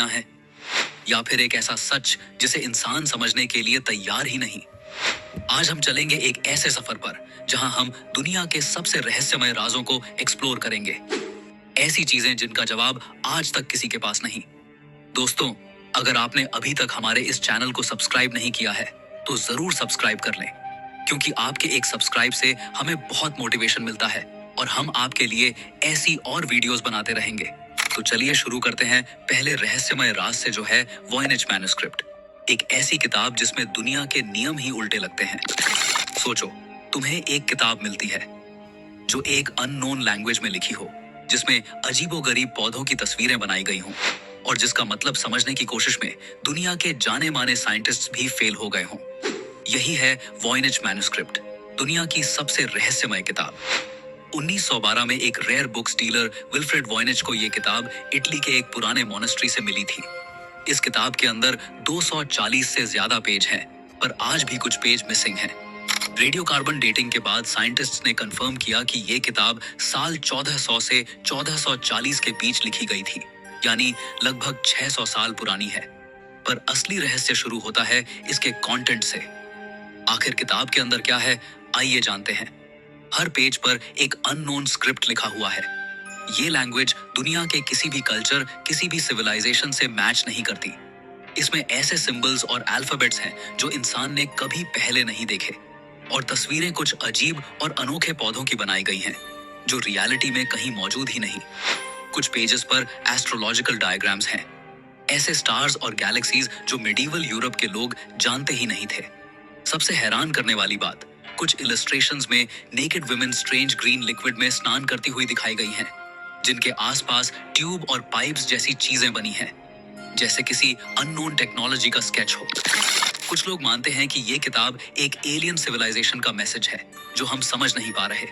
है, या फिर एक ऐसा सच जिसे इंसान समझने के लिए तैयार ही नहीं। आज हम चलेंगे एक ऐसे सफर पर जहां हम दुनिया के सबसे रहस्यमय राजों को एक्सप्लोर करेंगे, ऐसी चीजें जिनका जवाब आज तक किसी के पास नहीं। दोस्तों, अगर आपने अभी तक हमारे इस चैनल को सब्सक्राइब नहीं किया है तो जरूर सब्सक्राइब कर लें, क्योंकि आपके एक सब्सक्राइब से हमें बहुत मोटिवेशन मिलता है और हम आपके लिए ऐसी और वीडियोस बनाते रहेंगे। तो चलिए शुरू करते हैं पहले रहस्यमय राज से, जो है वॉयनेज मैन्युस्क्रिप्ट। एक ऐसी किताब जिसमें दुनिया के नियम ही उल्टे लगते हैं। सोचो, तुम्हें एक किताब मिलती है जो एक अननोन लैंग्वेज में लिखी हो, जिसमें अजीबोगरीब पौधों की तस्वीरें बनाई गई हों और जिसका मतलब समझने की कोशिश में दुनिया के जाने माने साइंटिस्ट्स भी फेल हो गए हों। यही है वॉयनेज मैन्युस्क्रिप्ट, दुनिया की सबसे रहस्यमय किताब। 1912 में एक रेयर बुक्स डीलर विल्फ्रेड वॉयनेज को यह किताब इटली के एक पुराने मोनेस्ट्री से मिली थी। इस किताब के अंदर 240 से ज्यादा पेज हैं, पर आज भी कुछ पेज मिसिंग हैं। रेडियो कार्बन डेटिंग के बाद साइंटिस्ट्स ने कंफर्म किया कि यह किताब साल 1400 से 1440 के बीच लिखी गई थी, यानी लगभग 600 साल पुरानी है। पर असली रहस्य शुरू होता है इसके कंटेंट से। आखिर किताब के अंदर क्या है, आइए जानते हैं। हर पेज पर एक अननोन स्क्रिप्ट लिखा हुआ है। ये लैंग्वेज दुनिया के किसी भी कल्चर, किसी भी सिविलाइजेशन से मैच नहीं करती। इसमें ऐसे सिंबल्स और अल्फाबेट्स हैं जो इंसान ने कभी पहले नहीं देखे, और तस्वीरें कुछ अजीब और अनोखे पौधों की बनाई गई हैं जो रियलिटी में कहीं मौजूद ही नहीं। कुछ पेजेस पर एस्ट्रोलॉजिकल डायग्राम्स हैं, ऐसे स्टार्स और गैलेक्सीज जो मिडीवल यूरोप के लोग जानते ही नहीं थे। सबसे हैरान करने वाली बात, कुछ इलस्ट्रेशंस में naked women strange green liquid में स्नान करती हुई दिखाई गई हैं, जिनके आसपास ट्यूब और पाइप्स जैसी चीजें बनी हैं, जैसे किसी अननोन टेक्नोलॉजी का स्केच हो। कुछ लोग मानते हैं कि यह किताब एक एलियन सिविलाइजेशन का मैसेज है जो हम समझ नहीं पा रहे,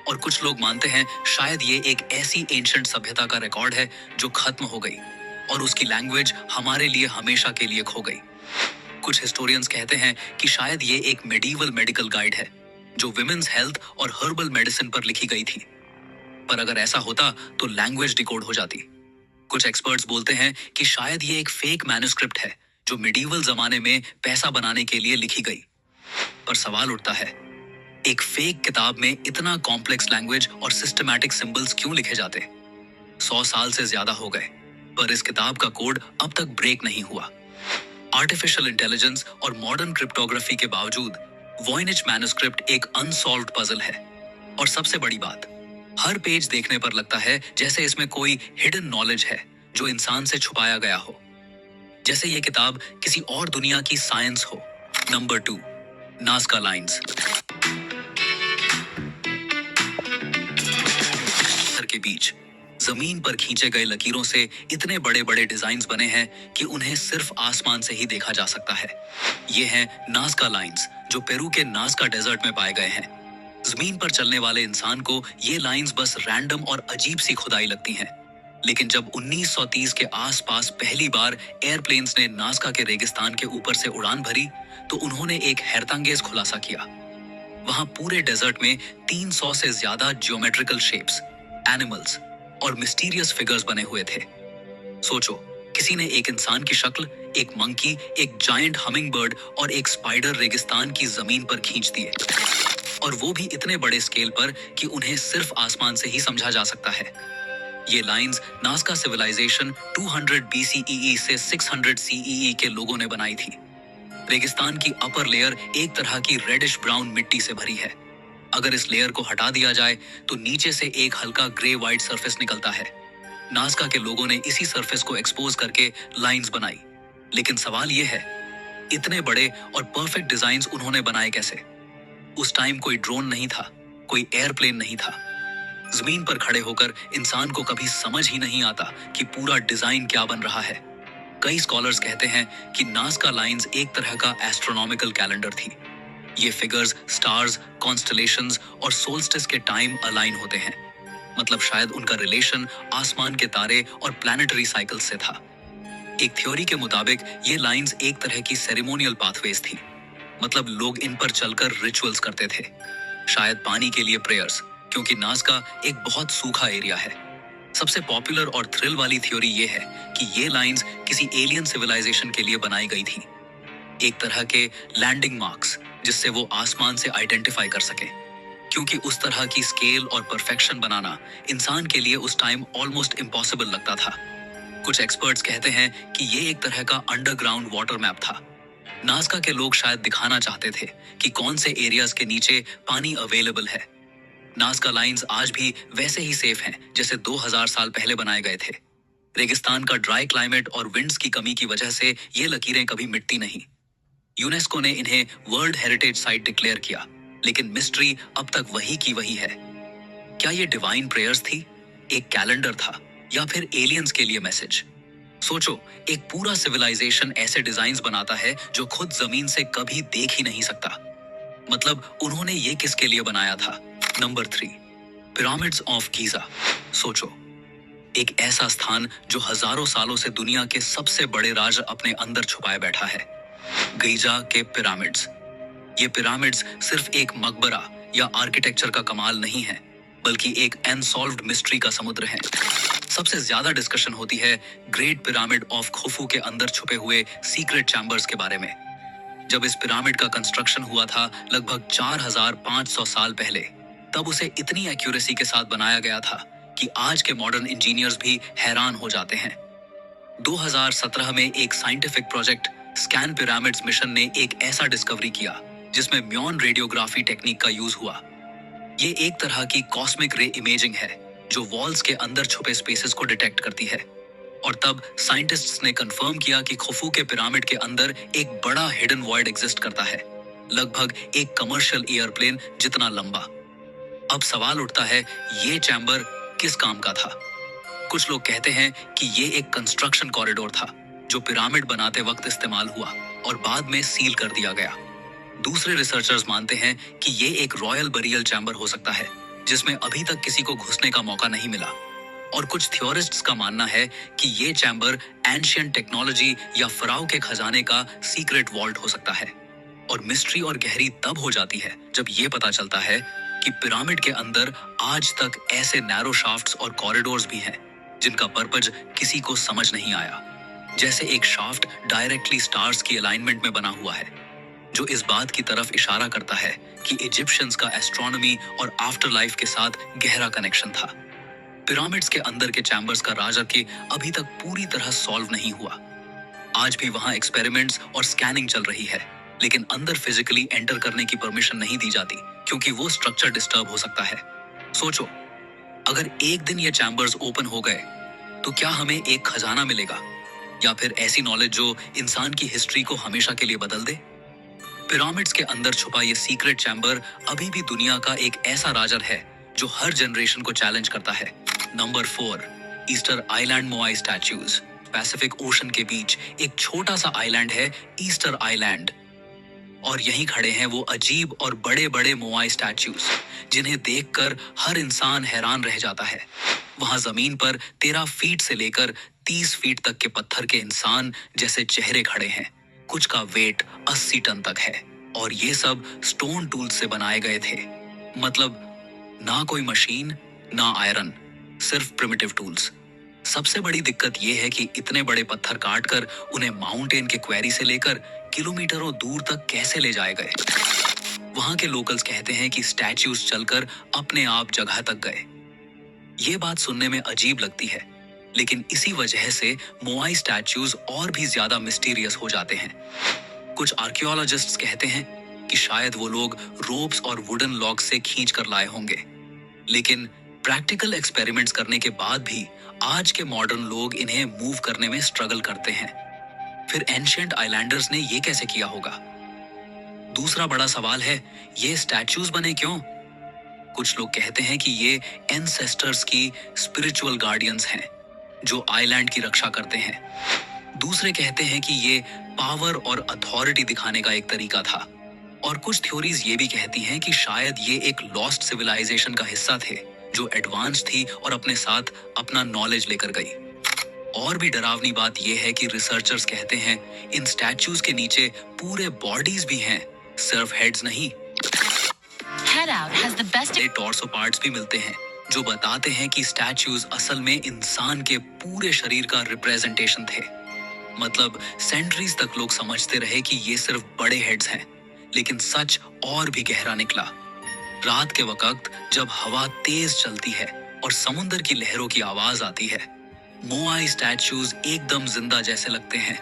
और कुछ लोग मानते हैं शायद ये एक ऐसी एंशिएंट सभ्यता का रिकॉर्ड है जो खत्म हो गई और उसकी लैंग्वेज हमारे लिए हमेशा के लिए खो गई। कुछ हिस्टोरियंस कहते हैं कि शायद ये एक मेडिवल मेडिकल गाइड है जो विमेन्स हेल्थ और हर्बल मेडिसिन पर लिखी गई थी। पर अगर ऐसा होता तो लैंग्वेज डिकोड हो जाती। कुछ एक्सपर्ट्स बोलते हैं कि शायद ये एक फेक मैन्युस्क्रिप्ट है जो मिडीवल जमाने में पैसा बनाने के लिए लिखी गई। पर सवाल उठता है, एक फेक किताब में इतना कॉम्प्लेक्स लैंग्वेज और सिस्टमैटिक सिंबल्स क्यों लिखे जाते? 100 साल से ज्यादा हो गए, पर इस किताब का कोड अब तक ब्रेक नहीं हुआ। आर्टिफिशियल इंटेलिजेंस और मॉडर्न क्रिप्टोग्राफी के बावजूद वॉयनेज मैन्युस्क्रिप्ट एक अनसॉल्व्ड पजल है। और सबसे बड़ी बात, हर पेज देखने पर लगता है जैसे इसमें कोई हिडन नॉलेज है जो इंसान से छुपाया गया हो, जैसे ये किताब किसी और दुनिया की साइंस हो। Number 2, Nazca lines. के बीच जमीन पर खींचे गए लकीरों से इतने बड़े बड़े डिजाइन्स बने हैं कि उन्हें सिर्फ आसमान से ही देखा जा सकता है। ये हैं नाज़का लाइंस, जो पेरू के नाज़का डेजर्ट में पाए गए हैं। जमीन पर चलने वाले इंसान को ये लाइंस बस रैंडम और अजीब सी खुदाई लगती हैं, लेकिन जब 1930 के आसपास पहली बार एयरप्लेन्स ने नाज़का के रेगिस्तान के ऊपर से उड़ान भरी तो उन्होंने एक हैरतअंगेज खुलासा किया। वहां पूरे डेजर्ट में 300 से ज्यादा जियोमेट्रिकल शेप्स, एनिमल्स और मिस्टीरियस फिगर्स बने हुए थे। सोचो, किसी ने एक इंसान की शक्ल, एक मंकी, एक जायंट हमिंगबर्ड और एक स्पाइडर रेगिस्तान की जमीन पर खींच दिए, और वो भी इतने बड़े स्केल पर कि उन्हें सिर्फ आसमान से ही समझा जा सकता है। ये लाइंस नाज़का सिविलाइजेशन 200 BCEE से 600 CEE के लोगों ने बनाई थी। रेगिस्तान की अपर लेयर एक तरह की रेडिश ब्राउन मिट्टी से भरी है। अगर इस लेयर को हटा दिया जाए तो नीचे से एक हल्का ग्रे व्हाइट सरफेस निकलता है। नाज़का के लोगों ने इसी सरफेस को एक्सपोज करके लाइंस बनाई। लेकिन सवाल यह है, इतने बड़े और परफेक्ट डिजाइन्स उन्होंने बनाए कैसे? उस टाइम कोई ड्रोन नहीं था, कोई एयरप्लेन नहीं था। जमीन पर खड़े होकर इंसान को कभी समझ ही नहीं आता कि पूरा डिजाइन क्या बन रहा है। कई स्कॉलर्स कहते हैं कि नाज़का लाइंस एक तरह का एस्ट्रोनॉमिकल कैलेंडर थी। ये फिगर्स स्टार्स, कॉन्स्टलेशंस और सोल्स्टिस के टाइम अलाइन होते हैं। मतलब शायद उनका रिलेशन आसमान के तारे और प्लैनेटरी साइकिल से था। एक थ्योरी के मुताबिक ये लाइंस एक तरह की सेरेमोनियल पाथवेज थी। मतलब लोग इन पर चलकर रिचुअल्स करते थे, शायद पानी के लिए प्रेयर्स, क्योंकि नाज़का एक बहुत सूखा एरिया है। सबसे पॉपुलर और थ्रिल वाली थ्योरी ये है कि ये लाइंस किसी एलियन सिविलाइजेशन के लिए बनाई गई थी, एक तरह के लैंडिंग मार्क्स जिससे वो आसमान से आइडेंटिफाई कर सके, क्योंकि उस तरह की स्केल और परफेक्शन बनाना इंसान के लिए उस टाइम ऑलमोस्ट इम्पॉसिबल लगता था। कुछ एक्सपर्ट्स कहते हैं कि ये एक तरह का अंडरग्राउंड वाटर मैप था। नासा के लोग शायद दिखाना चाहते थे कि कौन से एरियाज के नीचे पानी अवेलेबल है। नासा लाइंस आज भी वैसे ही सेफ हैं जैसे 2000 साल पहले बनाए गए थे। रेगिस्तान का ड्राई क्लाइमेट और विंड्स की कमी की वजह से ये लकीरें कभी मिटती नहीं। यूनेस्को ने इन्हें वर्ल्ड हेरिटेज साइट डिक्लेयर किया, लेकिन मिस्ट्री अब तक वही की वही है। क्या ये डिवाइन प्रेयर्स थी, एक कैलेंडर था, या फिर एलियंस के लिए मैसेज? सोचो, एक पूरा सिविलाइजेशन ऐसे डिजाइन्स बनाता है जो खुद जमीन से कभी देख ही नहीं सकता। मतलब उन्होंने ये किसके लिए बनाया था? Number 3, pyramids of Giza. सोचो, एक ऐसा स्थान जो हजारों सालों से दुनिया के सबसे बड़े राज अपने अंदर छुपाए बैठा है। गीजा के पिरामिड्स। ये पिरामिड्स सिर्फ एक मकबरा या आर्किटेक्चर का कमाल नहीं है, बल्कि एक अनसॉल्व्ड मिस्ट्री का समुद्र है। सबसे ज्यादा डिस्कशन होती है ग्रेट पिरामिड ऑफ खुफू के अंदर छुपे हुए सीक्रेट चैम्बर्स के बारे में। जब इस पिरामिड का कंस्ट्रक्शन हुआ था लगभग 4500 साल पहले, तब उसे इतनी एक्यूरेसी के साथ बनाया गया था कि आज के मॉडर्न इंजीनियर्स भी हैरान हो जाते हैं। 2017 में एक scientific project scan pyramids mission ने एक ऐसा डिस्कवरी किया जिसमें म्योन रेडियोग्राफी टेक्निक का यूज हुआ। ये एक तरह की कॉस्मिक रे इमेजिंग है जो वॉल्स के अंदर छुपे स्पेसेस को डिटेक्ट करती है। और तब साइंटिस्ट्स ने कंफर्म किया कि खुफू के पिरामिड के अंदर एक बड़ा हिडन वॉइड एग्जिस्ट करता है, लगभग एक कमर्शियल एयरप्लेन जितना लंबा। अब सवाल उठता है, ये चैम्बर किस काम का था? कुछ लोग कहते हैं कि ये एक कंस्ट्रक्शन कॉरिडोर था जो पिरामिड बनाते वक्त इस्तेमाल हुआ और बाद में सील कर दिया गया। दूसरे रिसर्चर्स मानते हैं कि ये एक रॉयल बरियल चैम्बर हो सकता है जिसमें अभी तक किसी को घुसने का मौका नहीं मिला। और कुछ थ्योरिस्ट्स का मानना है कि ये चैम्बर एंशिएंट टेक्नोलॉजी या फराओ के खजाने का सीक्रेट वॉल्ट हो सकता है। और मिस्ट्री और गहरी तब हो जाती है जब ये पता चलता है कि पिरामिड के अंदर आज तक ऐसे नैरो शाफ्ट्स और कॉरिडोर्स भी हैं जिनका पर्पज किसी को समझ नहीं आया। जैसे एक शाफ्ट डायरेक्टली स्टार्स की अलाइनमेंट में बना हुआ है, जो इस बात की तरफ इशारा करता है कि इजिप्शियंस का एस्ट्रोनॉमी और आफ्टर लाइफ के साथ गहरा कनेक्शन था। पिरामिड्स के अंदर के चैम्बर्स का राज के अभी तक पूरी तरह सॉल्व नहीं हुआ। आज भी वहां एक्सपेरिमेंट्स और स्कैनिंग चल रही है, लेकिन अंदर फिजिकली एंटर करने की परमिशन नहीं दी जाती क्योंकि वो स्ट्रक्चर डिस्टर्ब हो सकता है। सोचो, अगर एक दिन ये चैम्बर्स ओपन हो गए तो क्या हमें एक खजाना मिलेगा, या फिर ऐसी नॉलेज जो इंसान की हिस्ट्री को हमेशा के लिए बदल दे? पिरामिड्स के अंदर छुपा ये सीक्रेट चैम्बर अभी भी दुनिया का एक ऐसा राजर है जो हर जनरेशन को चैलेंज करता है। Number 4, Easter island moai statues. Pacific ocean के बीच एक छोटा सा आइलैंड है ईस्टर आइलैंड, और यहीं खड़े हैं वो अजीब और बड़े बड़े मोआई स्टैच्यूज जिन्हें देखकर हर इंसान हैरान रह जाता है। वहां जमीन पर 13 फीट से लेकर 30 फीट तक के पत्थर के इंसान जैसे चेहरे खड़े हैं। कुछ का वेट 80 टन तक है, और ये सब स्टोन टूल से बनाए गए थे। मतलब ना कोई मशीन, ना आयरन, सिर्फ प्रिमिटिव टूल्स। सबसे बड़ी दिक्कत यह है कि इतने बड़े पत्थर काटकर उन्हें माउंटेन के क्वेरी से लेकर किलोमीटरों दूर तक कैसे ले जाए गए। वहां के लोकल्स कहते हैं कि स्टैच्यूज चलकर अपने आप जगह तक गए। ये बात सुनने में अजीब लगती है, लेकिन इसी वजह से मोआई स्टैच्यूज और भी ज्यादा मिस्टीरियस हो जाते हैं। कुछ आर्कियोलॉजिस्ट्स कहते हैं कि शायद वो लोग रोप्स और वुडन लॉग से खींच कर लाए होंगे, लेकिन प्रैक्टिकल एक्सपेरिमेंट्स करने के बाद भी आज के मॉडर्न लोग इन्हें मूव करने में स्ट्रगल करते हैं। फिर एंशिएंट आइलैंडर्स ने ये कैसे किया होगा? दूसरा बड़ा सवाल है, ये स्टैच्यूज बने क्यों? कुछ लोग कहते हैं कि ये एंसेस्टर्स की स्पिरिचुअल गार्डियंस हैं जो आइलैंड की रक्षा करते हैं। दूसरे कहते हैं कि ये पावर और अथॉरिटी दिखाने का एक तरीका था। और कुछ थ्योरीज ये भी कहती हैं कि शायद ये एक लॉस्ट सिविलाइजेशन का हिस्सा थे जो एडवांस थी और अपने साथ अपना नॉलेज लेकर गई। और भी डरावनी बात यह है कि रिसर्चर्स कहते हैं इन स्टैच्यूज के नीचे पूरे बॉडीज भी हैं, सिर्फ हेड्स नहीं। Head Out has the best torso parts भी मिलते हैं जो बताते हैं कि स्टैच्यूज असल में इंसान के पूरे शरीर का रिप्रेजेंटेशन थे। मतलब सेंचुरीज तक लोग समझते रहे कि ये सिर्फ बड़े हेड्स हैं, लेकिन सच और भी गहरा निकला। रात के वक्त जब हवा तेज चलती है और समुद्र की लहरों की आवाज आती है, मोआई स्टैच्यूज एकदम जिंदा जैसे लगते हैं,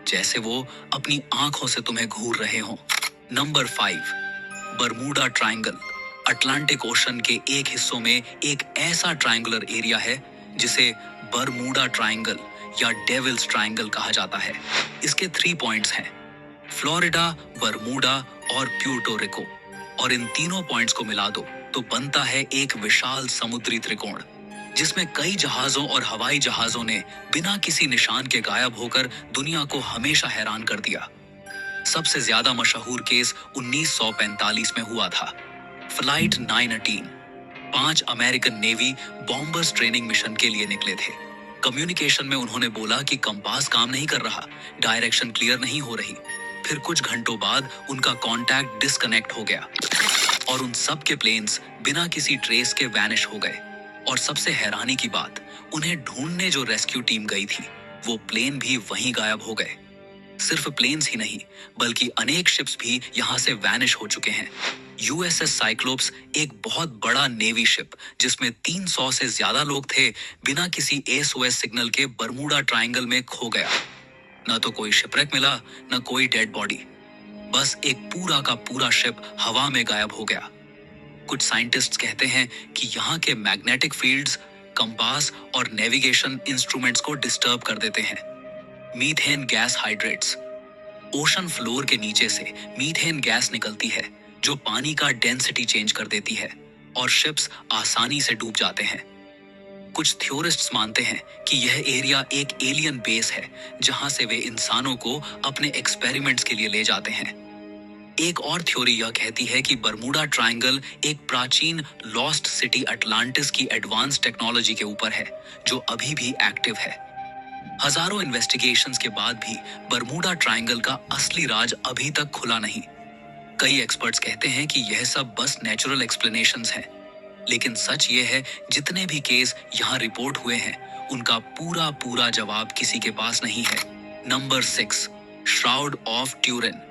जैसे वो अपनी आंखों से तुम्हें घूर रहे हों। Number 5, Bermuda triangle. Atlantic ocean के एक हिस्सों में एक ऐसा ट्रायंगुलर एरिया है जिसे बरमूडा ट्रायंगल या डेविल्स ट्रायंगल कहा जाता है। इसके 3 पॉइंट्स हैं, फ्लोरिडा, बरमूडा और प्यूर्टो रिको, और इन तीनों पॉइंट्स को मिला दो तो बनता है एक विशाल समुद्री त्रिकोण, जिसमें कई जहाजों और हवाई जहाजों ने बिना किसी निशान के गायब होकर दुनिया को हमेशा हैरान कर दिया। सबसे ज्यादा मशहूर केस 1945 में हुआ था, flight 918। 5 American navy bombers training mission के लिए निकले थे। कम्युनिकेशन में उन्होंने बोला कि कंपास काम नहीं कर रहा, डायरेक्शन क्लियर नहीं हो रही। फिर कुछ घंटों बाद उनका कांटेक्ट डिस्कनेक्ट हो गया और उन सब के प्लेन्स बिना किसी ट्रेस के वैनिश हो गए। और सबसे हैरानी की बात, उन्हें ढूंढने जो रेस्क्यू टीम गई थी, वो प्लेन भी वहीं गायब हो गए। सिर्फ प्लेन्स ही नहीं, बल्कि अनेक शिप्स भी यहाँ से वैनिश हो चुके हैं। यूएसएस साइक्लोप्स एक बहुत बड़ा नेवी शिप जिसमें 300 से ज्यादा लोग थे, बिना किसी एसओएस सिग्नल के बरमूडा ट्रायंगल में खो गया। न तो कोई शिपरेक मिला, न कोई डेड बॉडी, बस एक पूरा का पूरा शिप हवा में गायब हो गया। कुछ साइंटिस्ट्स कहते हैं कि यहाँ के मैग्नेटिक फील्ड्स कंपास और नेविगेशन इंस्ट्रूमेंट्स को डिस्टर्ब कर देते हैं। Methane gas hydrates. Ocean floor के नीचे से मीथेन गैस निकलती है जो पानी का डेंसिटी चेंज कर देती है और शिप्स आसानी से डूब जाते हैं। कुछ थ्योरिस्ट्स मानते हैं कि यह एरिया एक एलियन बेस है जहां से वे इंसानों को अपने एक्सपेरिमेंट्स के लिए ले जाते हैं। एक और थ्योरी यह कहती है कि बरमूडा ट्रायंगल एक प्राचीन लॉस्ट सिटी अटलांटिस की एडवांस टेक्नोलॉजी के ऊपर है, जो अभी भी एक्टिव है। हजारों इन्वेस्टिगेशंस के बाद भी बरमूडा ट्रायंगल का असली राज अभी तक खुला नहीं। कई एक्सपर्ट्स कहते हैं कि यह सब बस नेचुरल एक्सप्लेनेशंस हैं, लेकिन सच ये है जितने भी केस यहाँ रिपोर्ट हुए हैं उनका पूरा पूरा जवाब किसी के पास नहीं है। Number 6, shroud of Turin.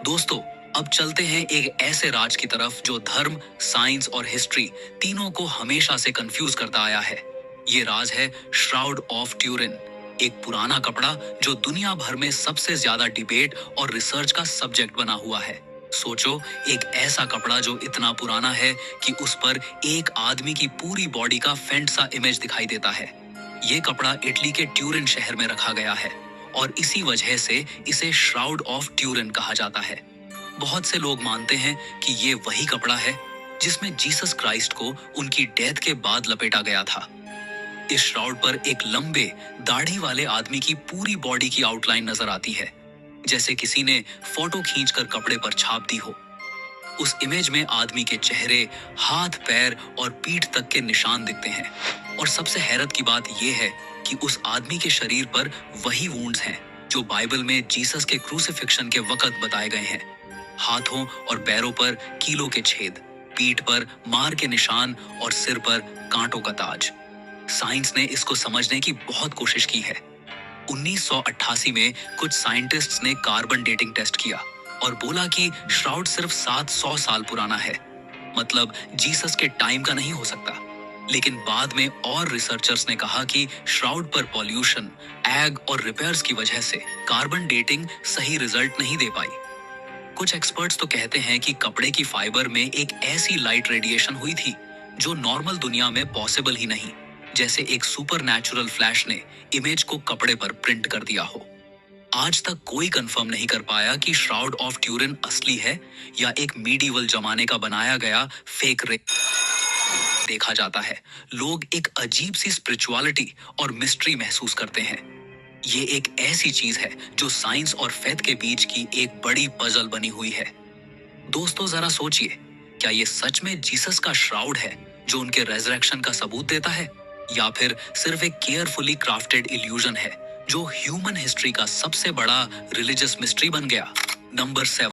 दोस्तों, अब चलते हैं एक ऐसे राज की तरफ जो धर्म, साइंस और हिस्ट्री तीनों को हमेशा से कंफ्यूज करता आया है। ये राज है श्राउड ऑफ ट्यूरिन, एक पुराना कपड़ा जो दुनिया भर में सबसे ज्यादा डिबेट और रिसर्च का सब्जेक्ट बना हुआ है। सोचो, एक ऐसा कपड़ा जो इतना पुराना है कि उस पर एक आदमी की पूरी बॉडी का फेंट सा इमेज दिखाई देता है। ये कपड़ा इटली के ट्यूरिन शहर में रखा गया है और इसी वजह से इसे श्राउड ऑफ ट्यूरिन कहा जाता है। बहुत से लोग मानते हैं कि ये वही कपड़ा है जिसमें जीसस क्राइस्ट को उनकी डेथ के बाद लपेटा गया था। इस श्राउड पर एक लंबे दाढ़ी वाले आदमी की पूरी बॉडी की आउटलाइन नजर आती है, जैसे किसी ने फोटो खींचकर कपड़े पर छाप दी हो। उस इमेज में आदमी के चेहरे, हाथ, पैर और पीठ तक के निशान दिखते हैं। और सबसे हैरत की बात यह है कि उस आदमी के शरीर पर वही वुंड्स हैं जो बाइबल में जीसस के क्रूसिफिक्शन के वक्त बताए गए हैं। हाथों और पैरों पर कीलों के छेद, पीठ पर मार के निशान और सिर पर कांटों का ताज। साइंस ने इसको समझने की बहुत कोशिश की है। 1988 में कुछ साइंटिस्ट्स ने कार्बन डेटिंग टेस्ट किया और बोला कि श्राउड सिर्फ 700 साल पुराना है, मतलब जीसस के टाइम का नहीं हो सकता। लेकिन बाद में और रिसर्चर्स ने कहा कि श्राउड पर पॉल्यूशन, एग और रिपेयर्स की वजह से कार्बन डेटिंग सही रिजल्ट नहीं दे पाई। कुछ एक्सपर्ट्स तो कहते हैं कि कपड़े की फाइबर में एक ऐसी लाइट रेडिएशन हुई थी जो नॉर्मल दुनिया में पॉसिबल ही नहीं, जैसे एक सुपरनैचुरल फ्लैश ने इमेज को कपड़े पर प्रिंट कर दिया हो। आज तक कोई कंफर्म नहीं कर पाया कि श्राउड ऑफ ट्यूरिन असली है या एक मीडिवल जमाने का बनाया गया फेक रे। देखा जाता है लोग एक अजीब सी स्पिरिचुअलिटी और मिस्ट्री महसूस करते हैं। ये एक ऐसी चीज है जो साइंस और फेथ के बीच की एक बड़ी पजल बनी हुई है। दोस्तों, जरा सोचिए, क्या ये सच में जीसस का श्राउड है जो उनके रेजरेक्शन का सबूत देता है, या फिर सिर्फ एक केयरफुली क्राफ्टेड इल्यूजन है जो ह्यूमन हिस्ट्री का सबसे बड़ा रिलीजियस मिस्ट्री बन गया? नंबर 7,